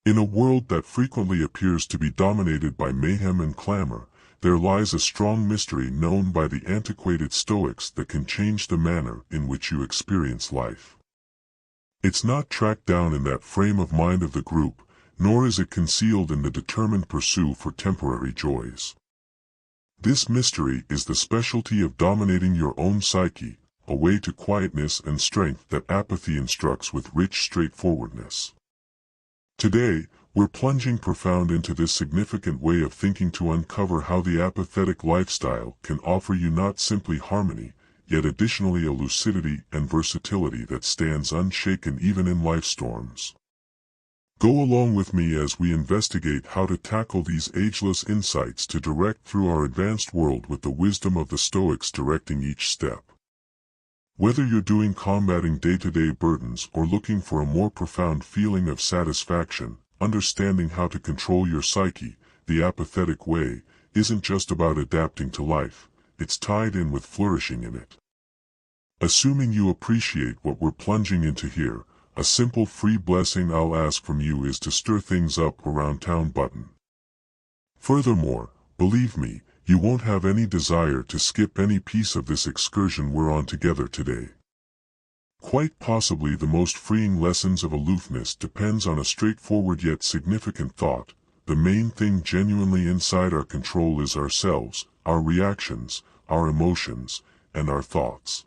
In a world that frequently appears to be dominated by mayhem and clamor, there lies a strong mystery known by the antiquated Stoics that can change the manner in which you experience life. It's not tracked down in that frame of mind of the group, nor is it concealed in the determined pursuit for temporary joys. This mystery is the specialty of dominating your own psyche, a way to quietness and strength that apathy instructs with rich straightforwardness. Today, we're plunging profound into this significant way of thinking to uncover how the apathetic lifestyle can offer you not simply harmony, yet additionally a lucidity and versatility that stands unshaken even in life storms. Go along with me as we investigate how to tackle these ageless insights to direct through our advanced world with the wisdom of the Stoics directing each step. Whether you're combating day-to-day burdens or looking for a more profound feeling of satisfaction, understanding how to control your psyche, the apathetic way, isn't just about adapting to life, it's tied in with flourishing in it. Assuming you appreciate what we're plunging into here, a simple free blessing I'll ask from you is to stir things up around town button. Furthermore, believe me, you won't have any desire to skip any piece of this excursion we're on together today. Quite possibly the most freeing lessons of aloofness depends on a straightforward yet significant thought: the main thing genuinely inside our control is ourselves, our reactions, our emotions, and our thoughts.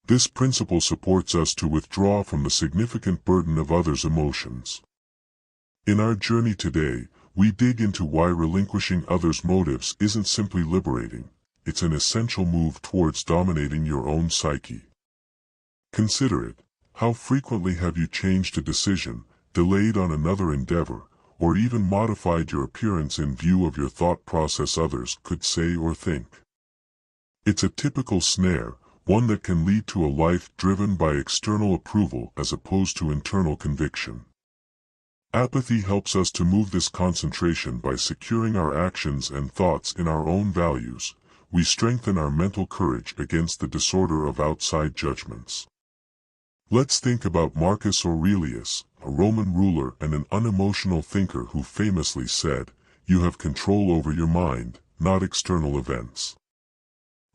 This principle supports us to withdraw from the significant burden of others' emotions. In our journey today, we dig into why relinquishing others' motives isn't simply liberating, it's an essential move towards dominating your own psyche. Consider it: how frequently have you changed a decision, delayed on another endeavor, or even modified your appearance in view of your thought process others could say or think? It's a typical snare, one that can lead to a life driven by external approval as opposed to internal conviction. Apathy helps us to move this concentration by securing our actions and thoughts in our own values. We strengthen our mental courage against the disorder of outside judgments. Let's think about Marcus Aurelius, a Roman ruler and an unemotional thinker who famously said, "You have control over your mind, not external events."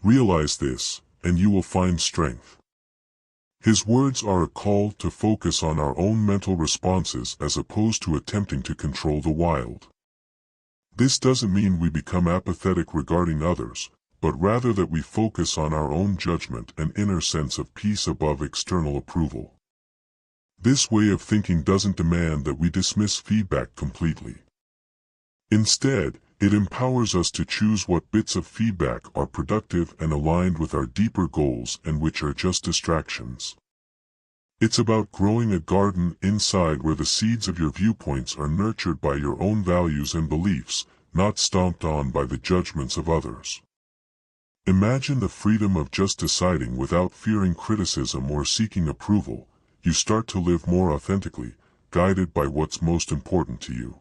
Realize this, and you will find strength. His words are a call to focus on our own mental responses as opposed to attempting to control the wild. This doesn't mean we become apathetic regarding others, but rather that we focus on our own judgment and inner sense of peace above external approval. This way of thinking doesn't demand that we dismiss feedback completely. Instead, it empowers us to choose what bits of feedback are productive and aligned with our deeper goals and which are just distractions. It's about growing a garden inside where the seeds of your viewpoints are nurtured by your own values and beliefs, not stomped on by the judgments of others. Imagine the freedom of just deciding without fearing criticism or seeking approval. You start to live more authentically, guided by what's most important to you.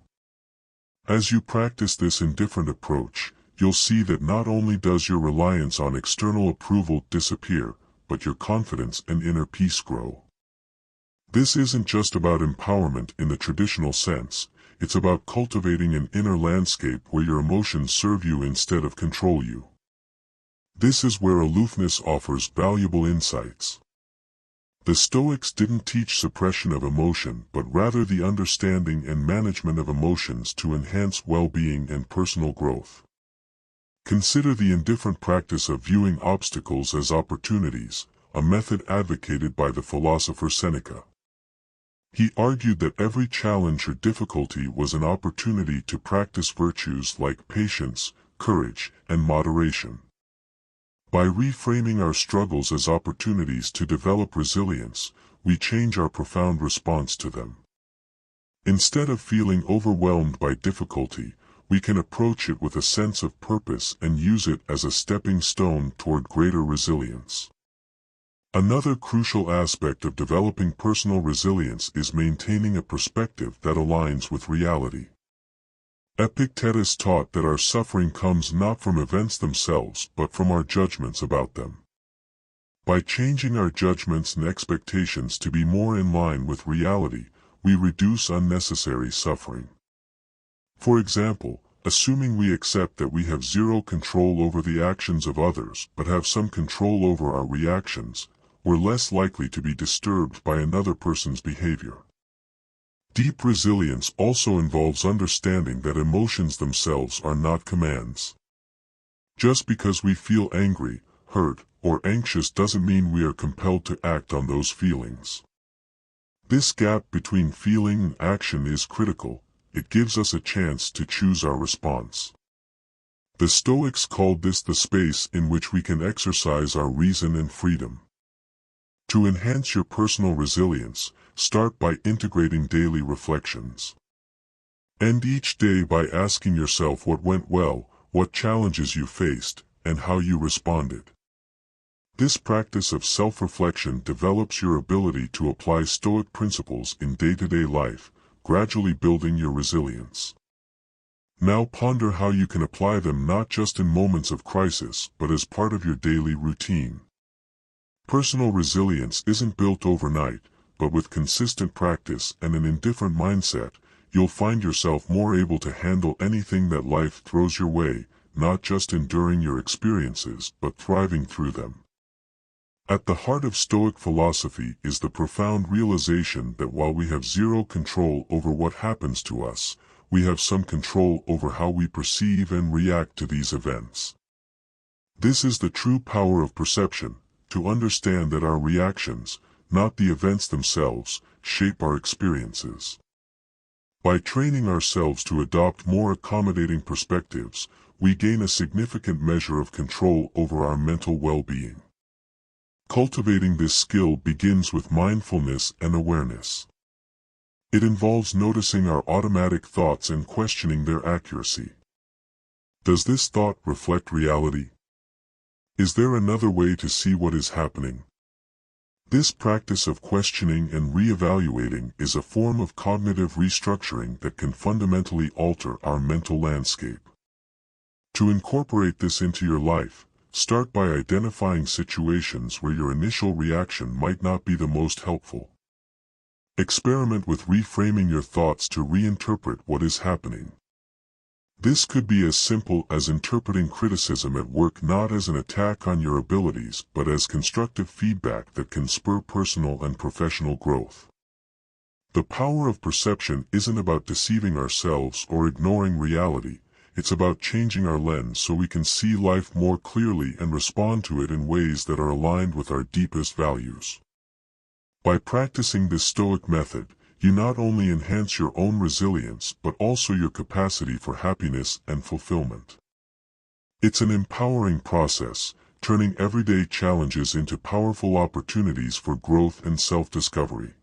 As you practice this indifferent approach, you'll see that not only does your reliance on external approval disappear, but your confidence and inner peace grow. This isn't just about empowerment in the traditional sense, it's about cultivating an inner landscape where your emotions serve you instead of control you. This is where aloofness offers valuable insights. The Stoics didn't teach suppression of emotion but rather the understanding and management of emotions to enhance well-being and personal growth. Consider the indifferent practice of viewing obstacles as opportunities, a method advocated by the philosopher Seneca. He argued that every challenge or difficulty was an opportunity to practice virtues like patience, courage, and moderation. By reframing our struggles as opportunities to develop resilience, we change our profound response to them. Instead of feeling overwhelmed by difficulty, we can approach it with a sense of purpose and use it as a stepping stone toward greater resilience. Another crucial aspect of developing personal resilience is maintaining a perspective that aligns with reality. Epictetus taught that our suffering comes not from events themselves but from our judgments about them. By changing our judgments and expectations to be more in line with reality, we reduce unnecessary suffering. For example, assuming we accept that we have zero control over the actions of others but have some control over our reactions, we're less likely to be disturbed by another person's behavior. Deep resilience also involves understanding that emotions themselves are not commands. Just because we feel angry, hurt, or anxious doesn't mean we are compelled to act on those feelings. This gap between feeling and action is critical. It gives us a chance to choose our response. The Stoics called this the space in which we can exercise our reason and freedom. To enhance your personal resilience, start by integrating daily reflections. End each day by asking yourself what went well, what challenges you faced, and how you responded. This practice of self-reflection develops your ability to apply Stoic principles in day-to-day life, gradually building your resilience. Now ponder how you can apply them not just in moments of crisis but as part of your daily routine. Personal resilience isn't built overnight, but with consistent practice and an indifferent mindset, you'll find yourself more able to handle anything that life throws your way, not just enduring your experiences but thriving through them. At the heart of Stoic philosophy is the profound realization that while we have zero control over what happens to us, we have some control over how we perceive and react to these events. This is the true power of perception, to understand that our reactions, not the events themselves, shape our experiences. By training ourselves to adopt more accommodating perspectives, we gain a significant measure of control over our mental well-being. Cultivating this skill begins with mindfulness and awareness. It involves noticing our automatic thoughts and questioning their accuracy. Does this thought reflect reality? Is there another way to see what is happening? This practice of questioning and re-evaluating is a form of cognitive restructuring that can fundamentally alter our mental landscape. To incorporate this into your life, start by identifying situations where your initial reaction might not be the most helpful. Experiment with reframing your thoughts to reinterpret what is happening. This could be as simple as interpreting criticism at work not as an attack on your abilities but as constructive feedback that can spur personal and professional growth. The power of perception isn't about deceiving ourselves or ignoring reality, it's about changing our lens so we can see life more clearly and respond to it in ways that are aligned with our deepest values. By practicing this Stoic method, you not only enhance your own resilience but also your capacity for happiness and fulfillment. It's an empowering process, turning everyday challenges into powerful opportunities for growth and self-discovery.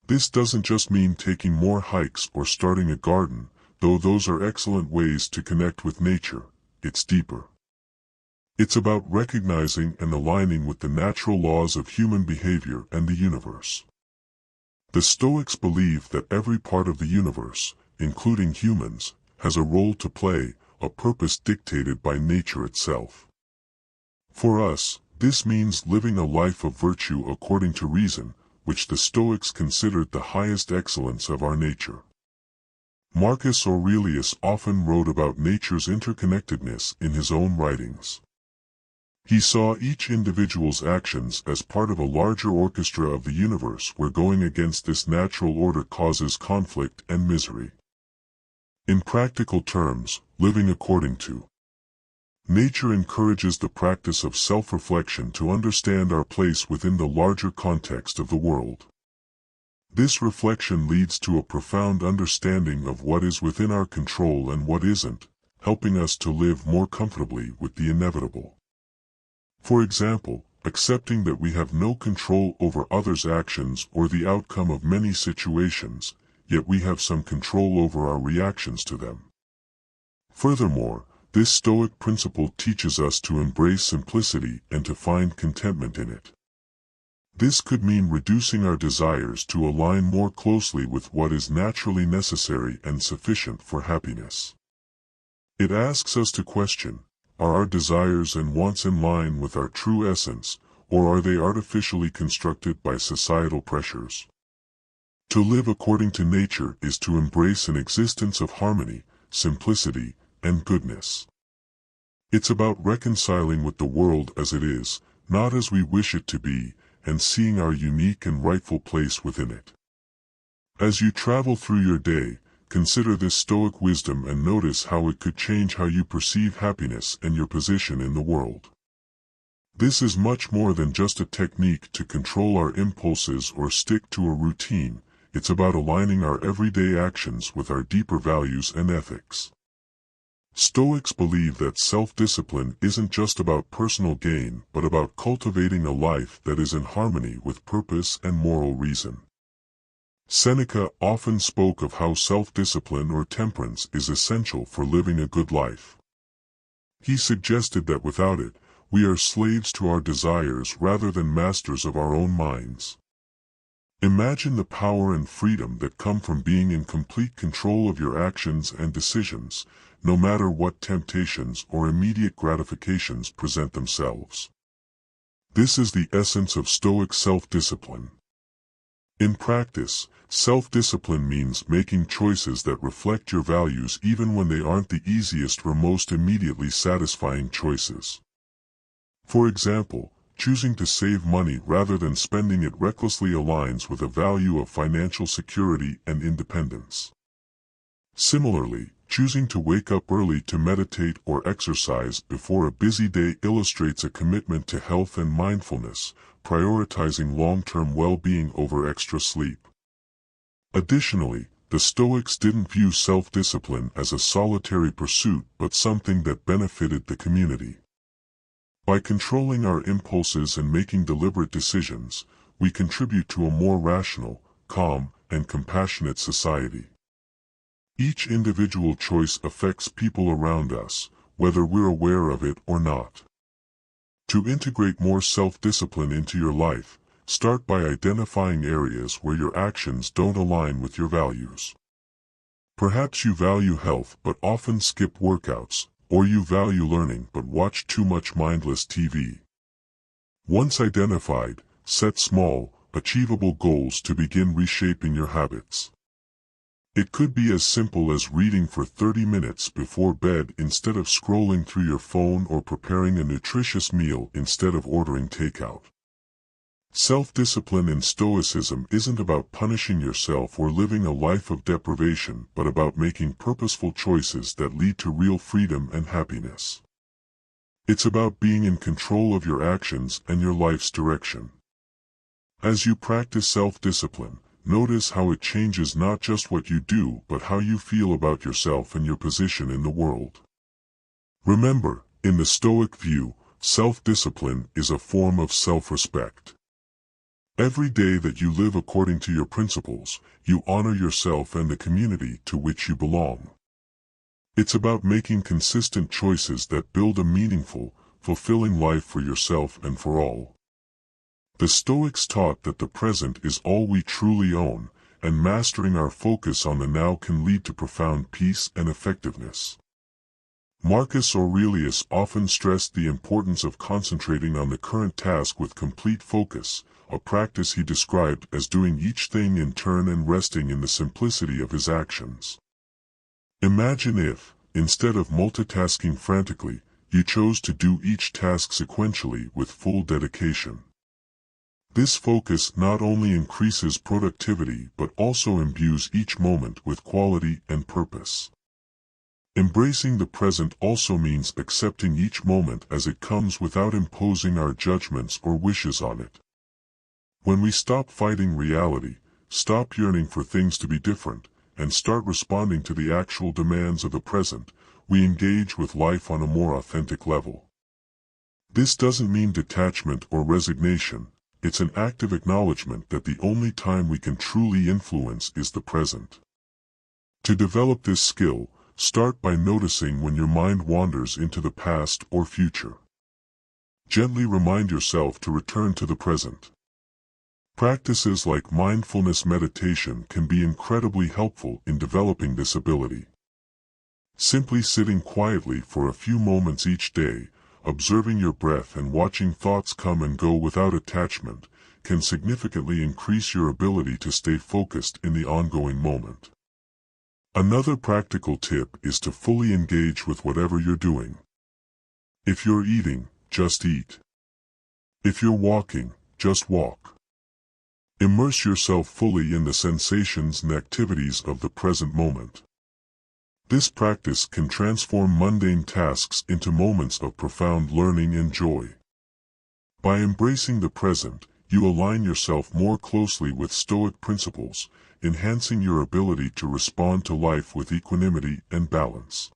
This doesn't just mean taking more hikes or starting a garden, though those are excellent ways to connect with nature. It's deeper. It's about recognizing and aligning with the natural laws of human behavior and the universe. The Stoics believe that every part of the universe, including humans, has a role to play, a purpose dictated by nature itself. For us, this means living a life of virtue according to reason, which the Stoics considered the highest excellence of our nature. Marcus Aurelius often wrote about nature's interconnectedness in his own writings. He saw each individual's actions as part of a larger orchestra of the universe where going against this natural order causes conflict and misery. In practical terms, living according to nature encourages the practice of self-reflection to understand our place within the larger context of the world. This reflection leads to a profound understanding of what is within our control and what isn't, helping us to live more comfortably with the inevitable. For example, accepting that we have no control over others' actions or the outcome of many situations, yet we have some control over our reactions to them. Furthermore, this Stoic principle teaches us to embrace simplicity and to find contentment in it. This could mean reducing our desires to align more closely with what is naturally necessary and sufficient for happiness. It asks us to question, are our desires and wants in line with our true essence, or are they artificially constructed by societal pressures? To live according to nature is to embrace an existence of harmony, simplicity, and goodness. It's about reconciling with the world as it is, not as we wish it to be, and seeing our unique and rightful place within it. As you travel through your day, consider this Stoic wisdom and notice how it could change how you perceive happiness and your position in the world. This is much more than just a technique to control our impulses or stick to a routine. It's about aligning our everyday actions with our deeper values and ethics. Stoics believe that self-discipline isn't just about personal gain but about cultivating a life that is in harmony with purpose and moral reason. Seneca often spoke of how self-discipline or temperance is essential for living a good life. He suggested that without it, we are slaves to our desires rather than masters of our own minds. Imagine the power and freedom that come from being in complete control of your actions and decisions, no matter what temptations or immediate gratifications present themselves. This is the essence of Stoic self-discipline. In practice, self-discipline means making choices that reflect your values even when they aren't the easiest or most immediately satisfying choices. For example, choosing to save money rather than spending it recklessly aligns with a value of financial security and independence. Similarly, choosing to wake up early to meditate or exercise before a busy day illustrates a commitment to health and mindfulness, prioritizing long-term well-being over extra sleep. Additionally, the Stoics didn't view self-discipline as a solitary pursuit but something that benefited the community. By controlling our impulses and making deliberate decisions, we contribute to a more rational, calm, and compassionate society. Each individual choice affects people around us, whether we're aware of it or not. To integrate more self-discipline into your life, start by identifying areas where your actions don't align with your values. Perhaps you value health but often skip workouts, or you value learning but watch too much mindless TV. Once identified, set small, achievable goals to begin reshaping your habits. It could be as simple as reading for 30 minutes before bed instead of scrolling through your phone or preparing a nutritious meal instead of ordering takeout. Self-discipline in Stoicism isn't about punishing yourself or living a life of deprivation but about making purposeful choices that lead to real freedom and happiness. It's about being in control of your actions and your life's direction. As you practice self-discipline, notice how it changes not just what you do but how you feel about yourself and your position in the world. Remember, in the Stoic view, self-discipline is a form of self-respect. Every day that you live according to your principles, you honor yourself and the community to which you belong. It's about making consistent choices that build a meaningful, fulfilling life for yourself and for all. The Stoics taught that the present is all we truly own, and mastering our focus on the now can lead to profound peace and effectiveness. Marcus Aurelius often stressed the importance of concentrating on the current task with complete focus, a practice he described as doing each thing in turn and resting in the simplicity of his actions. Imagine if, instead of multitasking frantically, you chose to do each task sequentially with full dedication. This focus not only increases productivity but also imbues each moment with quality and purpose. Embracing the present also means accepting each moment as it comes without imposing our judgments or wishes on it. When we stop fighting reality, stop yearning for things to be different, and start responding to the actual demands of the present, we engage with life on a more authentic level. This doesn't mean detachment or resignation. It's an active acknowledgement that the only time we can truly influence is the present. To develop this skill, start by noticing when your mind wanders into the past or future. Gently remind yourself to return to the present. Practices like mindfulness meditation can be incredibly helpful in developing this ability. Simply sitting quietly for a few moments each day, observing your breath and watching thoughts come and go without attachment, can significantly increase your ability to stay focused in the ongoing moment. Another practical tip is to fully engage with whatever you're doing. If you're eating, just eat. If you're walking, just walk. Immerse yourself fully in the sensations and activities of the present moment. This practice can transform mundane tasks into moments of profound learning and joy. By embracing the present, you align yourself more closely with Stoic principles, enhancing your ability to respond to life with equanimity and balance.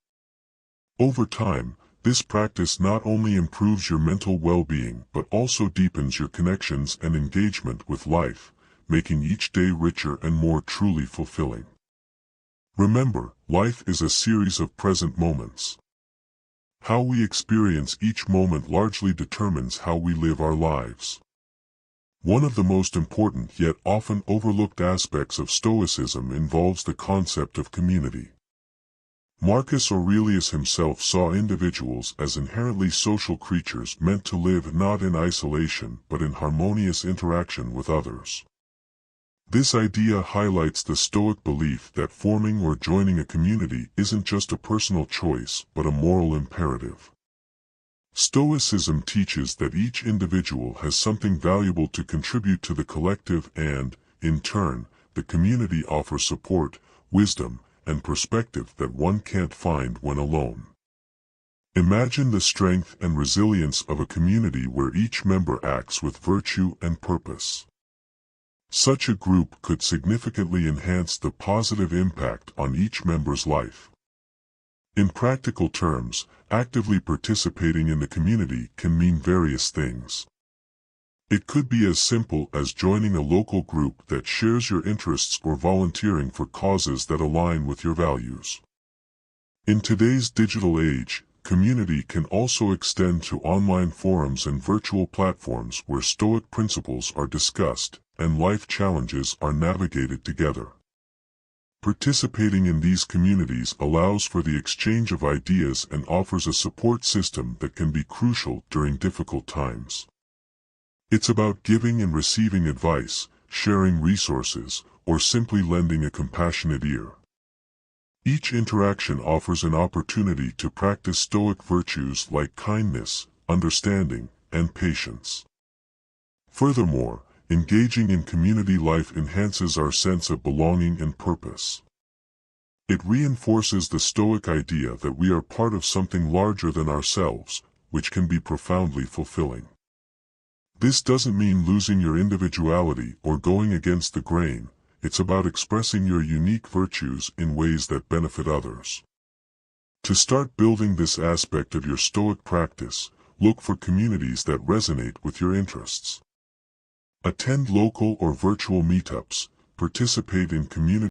Over time, this practice not only improves your mental well-being but also deepens your connections and engagement with life, making each day richer and more truly fulfilling. Remember, life is a series of present moments. How we experience each moment largely determines how we live our lives. One of the most important yet often overlooked aspects of Stoicism involves the concept of community. Marcus Aurelius himself saw individuals as inherently social creatures meant to live not in isolation but in harmonious interaction with others. This idea highlights the Stoic belief that forming or joining a community isn't just a personal choice but a moral imperative. Stoicism teaches that each individual has something valuable to contribute to the collective and, in turn, the community offers support, wisdom, and perspective that one can't find when alone. Imagine the strength and resilience of a community where each member acts with virtue and purpose. Such a group could significantly enhance the positive impact on each member's life. In practical terms, actively participating in the community can mean various things. It could be as simple as joining a local group that shares your interests or volunteering for causes that align with your values. In today's digital age, community can also extend to online forums and virtual platforms where Stoic principles are discussed and life challenges are navigated together. Participating in these communities allows for the exchange of ideas and offers a support system that can be crucial during difficult times. It's about giving and receiving advice, sharing resources, or simply lending a compassionate ear. Each interaction offers an opportunity to practice Stoic virtues like kindness, understanding, and patience. Furthermore, engaging in community life enhances our sense of belonging and purpose. It reinforces the Stoic idea that we are part of something larger than ourselves, which can be profoundly fulfilling. This doesn't mean losing your individuality or going against the grain. It's about expressing your unique virtues in ways that benefit others. To start building this aspect of your Stoic practice, look for communities that resonate with your interests. Attend local or virtual meetups, participate in community